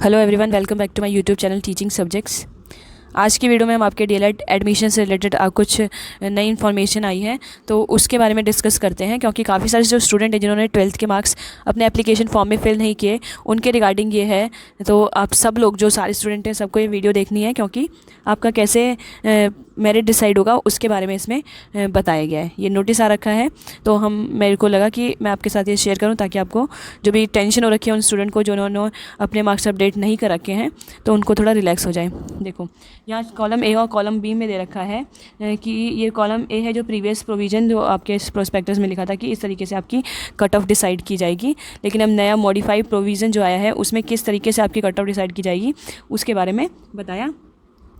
Hello everyone, welcome back to my YouTube channel teaching subjects. आज की video में हम आपके डीएलएड एडमिशन से रिलेटेड कुछ नई इन्फॉर्मेशन आई है तो उसके बारे में डिस्कस करते हैं, क्योंकि काफ़ी सारे जो स्टूडेंट हैं जिन्होंने 12th के मार्क्स अपने एप्लीकेशन फॉर्म में फिल नहीं किए, उनके रिगार्डिंग ये है। तो आप सब लोग जो सारे स्टूडेंट हैं सबको ये वीडियो देखनी है, क्योंकि आपका कैसे मेरिट डिसाइड होगा उसके बारे में इसमें बताया गया है। ये नोटिस आ रखा है तो मेरे को लगा कि मैं आपके साथ ये शेयर करूं, ताकि आपको जो भी टेंशन हो रखी है उन स्टूडेंट को जो उन्होंने अपने मार्क्स अपडेट नहीं कर रखे हैं तो उनको थोड़ा रिलैक्स हो जाए। देखो, यहाँ कॉलम ए और कॉलम बी में दे रखा है कि ये कॉलम ए है जो प्रीवियस प्रोविज़न जो आपके प्रोस्पेक्टस में लिखा था कि इस तरीके से आपकी कट ऑफ डिसाइड की जाएगी, लेकिन अब नया मॉडिफाइड प्रोविज़न जो आया है उसमें किस तरीके से आपकी कट ऑफ डिसाइड की जाएगी उसके बारे में बताया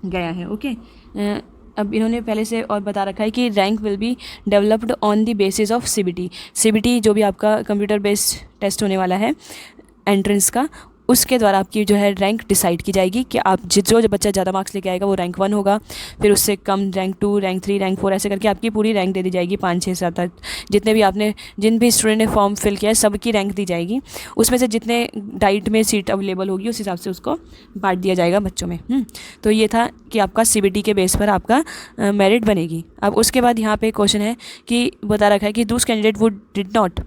गया है। ओके, अब इन्होंने पहले से और बता रखा है कि rank will be developed on the basis of CBT जो भी आपका कंप्यूटर बेस्ड टेस्ट होने वाला है एंट्रेंस का, उसके द्वारा आपकी जो है रैंक डिसाइड की जाएगी कि आप जो बच्चा ज़्यादा मार्क्स लेके आएगा वो रैंक 1 होगा, फिर उससे कम रैंक 2, रैंक 3, रैंक 4, ऐसे करके आपकी पूरी रैंक दे दी जाएगी। 5, 6, 7, 8 जितने भी आपने जिन भी स्टूडेंट ने फॉर्म फिल किया है सबकी रैंक दी जाएगी। उसमें से जितने डाइट में सीट अवेलेबल होगी उस हिसाब से उसको बांट दिया जाएगा बच्चों में। तो ये था कि आपका सीबीटी के बेस पर आपका मेरिट बनेगी। अब उसके बाद यहाँ पे क्वेश्चन है कि बता रखा है कि दूस candidate would did not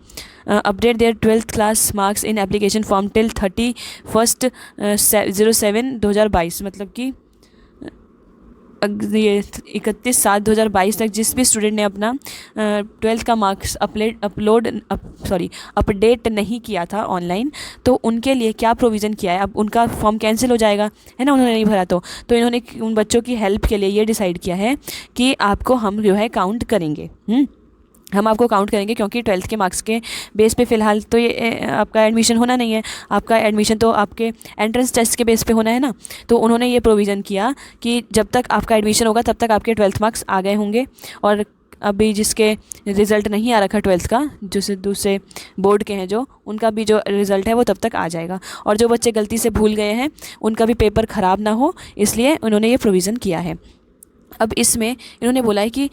update their 12th class marks in application form till 31/07/2022, मतलब कि ये 31/7/2022 तक जिस भी स्टूडेंट ने अपना 12th का मार्क्स अपडेट नहीं किया था ऑनलाइन, तो उनके लिए क्या प्रोविज़न किया है। अब उनका फॉर्म कैंसिल हो जाएगा, है ना, उन्होंने नहीं भरा तो इन्होंने उन बच्चों की हेल्प के लिए ये डिसाइड किया है कि आपको हम जो है काउंट करेंगे। हम आपको काउंट करेंगे, क्योंकि 12th के मार्क्स के बेस पे फ़िलहाल तो ये आपका एडमिशन होना नहीं है। आपका एडमिशन तो आपके एंट्रेंस टेस्ट के बेस पे होना है ना। तो उन्होंने ये प्रोविज़न किया कि जब तक आपका एडमिशन होगा तब तक आपके 12th मार्क्स आ गए होंगे, और अभी जिसके रिज़ल्ट नहीं आ रखा 12th का, जो दूसरे बोर्ड के हैं जो, उनका भी जो रिज़ल्ट है वो तब तक आ जाएगा। और जो बच्चे गलती से भूल गए हैं उनका भी पेपर ख़राब ना हो, इसलिए उन्होंने ये प्रोविज़न किया है। अब इसमें इन्होंने बोला है कि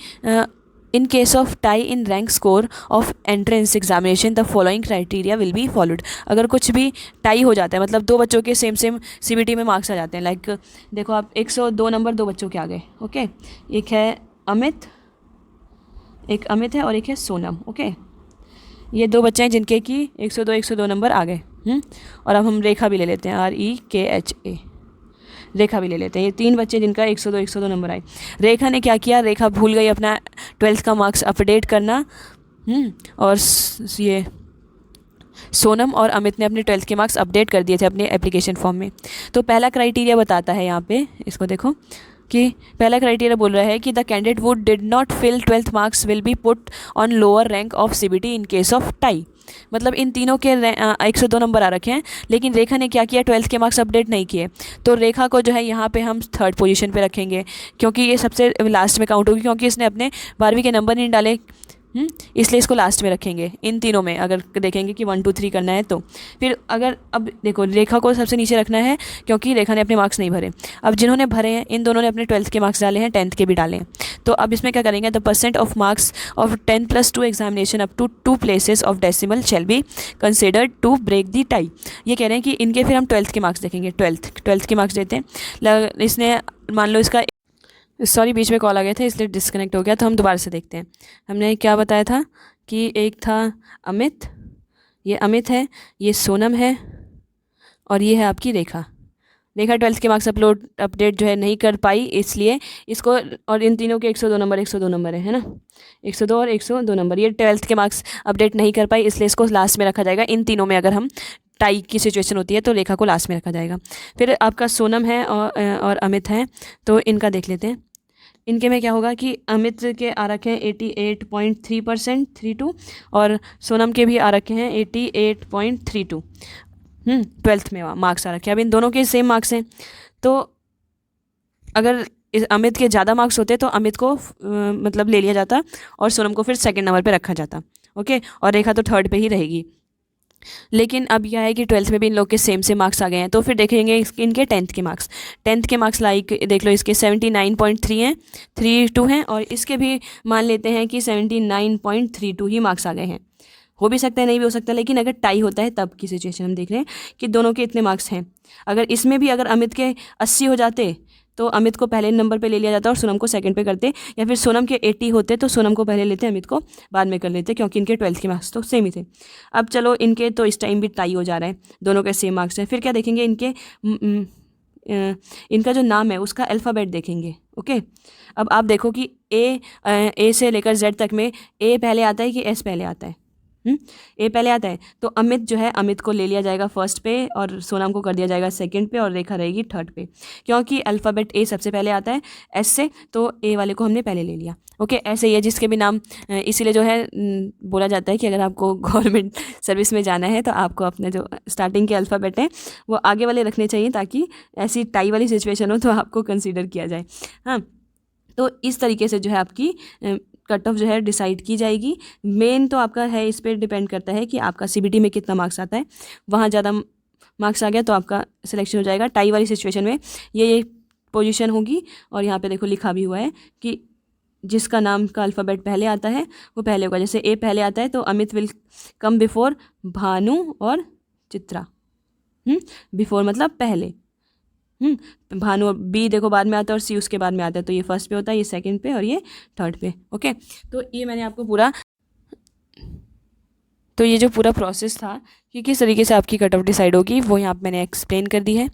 इन case of tie in rank score of entrance examination the following criteria will be followed. अगर कुछ भी टाई हो जाता है, मतलब दो बच्चों के सेम सीबीटी में मार्क्स आ जाते हैं, लाइक देखो आप 102 नंबर दो बच्चों के आ गए। ओके, एक है अमित है और एक है सोनम। ओके, ये दो बच्चे हैं जिनके कि 102 नंबर आ गए। और अब हम रेखा भी ले लेते हैं, REKHA, रेखा भी ले लेते हैं। ये 3 बच्चे जिनका 102 नंबर आए। रेखा ने क्या किया, रेखा भूल गई अपना 12th का मार्क्स अपडेट करना। और ये सोनम और अमित ने अपने 12th के मार्क्स अपडेट कर दिए थे अपने एप्लीकेशन फॉर्म में। तो पहला क्राइटेरिया बताता है यहाँ पे, इसको देखो कि पहला क्राइटेरिया बोल रहा है कि the candidate would did not fill 12th marks will be put on lower rank of CBT in case of tie. मतलब इन तीनों के 102 नंबर आ रखे हैं, लेकिन रेखा ने क्या किया, 12th के मार्क्स अपडेट नहीं किए, तो रेखा को जो है यहाँ पे हम 3rd पोजीशन पे रखेंगे, क्योंकि ये सबसे लास्ट में काउंट होगी, क्योंकि इसने अपने 12वीं के नंबर नहीं डाले, इसलिए इसको लास्ट में रखेंगे। इन तीनों में अगर देखेंगे कि 1, 2, 3 करना है तो फिर अगर अब देखो रेखा को सबसे नीचे रखना है, क्योंकि रेखा ने अपने मार्क्स नहीं भरे। अब जिन्होंने भरे हैं इन दोनों ने अपने 12th के मार्क्स डाले हैं, 10th के भी डाले हैं। तो अब इसमें क्या करेंगे, the percent of marks of 10+2 examination up to 2 places of decimal shall be considered to break the tie. ये कह रहे हैं कि इनके फिर हम 12th के मार्क्स देखेंगे। 12th के मार्क्स देते हैं। इसने मान लो इसका, सॉरी बीच में कॉल आ गया था इसलिए डिस्कनेक्ट हो गया, तो हम दोबारा से देखते हैं। हमने क्या बताया था कि एक था अमित, ये अमित है, ये सोनम है, और ये है आपकी रेखा। 12th के मार्क्स अपडेट जो है नहीं कर पाई, इसलिए इसको, और इन तीनों के 102 नंबर है ना, 102 और 102 नंबर, ये 12th के मार्क्स अपडेट नहीं कर पाई, इसलिए इसको लास्ट में रखा जाएगा। इन तीनों में अगर हम टाई की सिचुएशन होती है तो रेखा को लास्ट में रखा जाएगा। फिर आपका सोनम है और अमित है, तो इनका देख लेते हैं। इनके में क्या होगा कि अमित के आ रखे हैं 88.3% 32, और सोनम के भी आ रखे हैं 88.32। 12th में मार्क्स आ रखे हैं। अब इन दोनों के सेम मार्क्स हैं, तो अगर अमित के ज़्यादा मार्क्स होते तो अमित को मतलब ले लिया जाता और सोनम को फिर 2nd नंबर पे रखा जाता। ओके, और रेखा तो 3rd पे ही रहेगी। लेकिन अब यह है कि 12th में भी इन लोग के सेम मार्क्स आ गए हैं, तो फिर देखेंगे इनके 10th के मार्क्स। 10th के मार्क्स लाइक देख लो, इसके 79.3 हैं, 32 हैं, और इसके भी मान लेते हैं कि 79.32 ही मार्क्स आ गए हैं। हो भी सकता है, नहीं भी हो सकता, लेकिन अगर टाई होता है तब की सिचुएशन हम देख रहे हैं कि दोनों के इतने मार्क्स हैं। अगर इसमें भी अगर अमित के 80 हो जाते तो अमित को पहले नंबर पे ले लिया जाता और सोनम को सेकंड पे करते, या फिर सोनम के 80 होते तो सोनम को पहले लेते, अमित को बाद में कर लेते, क्योंकि इनके 12th के मार्क्स तो सेम ही थे। अब चलो इनके तो इस टाइम भी टाई हो जा रहा है, दोनों के सेम मार्क्स हैं। फिर क्या देखेंगे, इनका जो नाम है उसका अल्फ़ाबेट देखेंगे। ओके, अब आप देखो कि ए से लेकर जेड तक में ए पहले आता है कि एस पहले आता है? ए पहले आता है, तो अमित जो है, अमित को ले लिया जाएगा फर्स्ट पे और सोनम को कर दिया जाएगा सेकंड पे और रेखा रहेगी थर्ड पे, क्योंकि अल्फ़ाबेट ए सबसे पहले आता है एस से, तो ए वाले को हमने पहले ले लिया। ओके, ऐसे ही है जिसके भी नाम, इसीलिए जो है बोला जाता है कि अगर आपको गवर्नमेंट सर्विस में जाना है तो आपको अपने जो स्टार्टिंग के अल्फ़ाबेट हैं वो आगे वाले रखने चाहिए, ताकि ऐसी टाई वाली सिचुएशन हो तो आपको कंसिडर किया जाए। हाँ, तो इस तरीके से जो है आपकी कट ऑफ जो है डिसाइड की जाएगी। मेन तो आपका है, इस पर डिपेंड करता है कि आपका सीबीटी में कितना मार्क्स आता है। वहाँ ज़्यादा मार्क्स आ गया तो आपका सिलेक्शन हो जाएगा। टाई वाली सिचुएशन में ये पोजीशन होगी, और यहाँ पे देखो लिखा भी हुआ है कि जिसका नाम का अल्फ़ाबेट पहले आता है वो पहले होगा। जैसे ए पहले आता है तो Amit will come before Bhanu और चित्रा। बिफोर मतलब पहले। भानु, और बी देखो बाद में आता है और सी उसके बाद में आता है, तो ये फर्स्ट पे होता है, ये सेकंड पे और ये थर्ड पे। ओके, तो ये मैंने आपको पूरा, तो ये जो पूरा प्रोसेस था कि किस तरीके से आपकी कट ऑफ डिसाइड होगी वो यहाँ पे मैंने एक्सप्लेन कर दी है।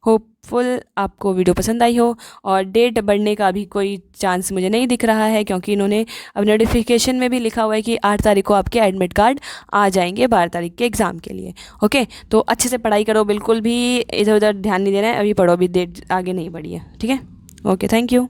होपफुल आपको वीडियो पसंद आई हो। और डेट बढ़ने का भी कोई चांस मुझे नहीं दिख रहा है, क्योंकि इन्होंने अब नोटिफिकेशन में भी लिखा हुआ है कि 8 तारीख को आपके एडमिट कार्ड आ जाएंगे 12 तारीख के एग्ज़ाम के लिए। ओके, तो अच्छे से पढ़ाई करो, बिल्कुल भी इधर उधर ध्यान नहीं देना है, अभी पढ़ो, अभी डेट आगे नहीं बढ़ी है। ठीक है, ओके, थैंक यू।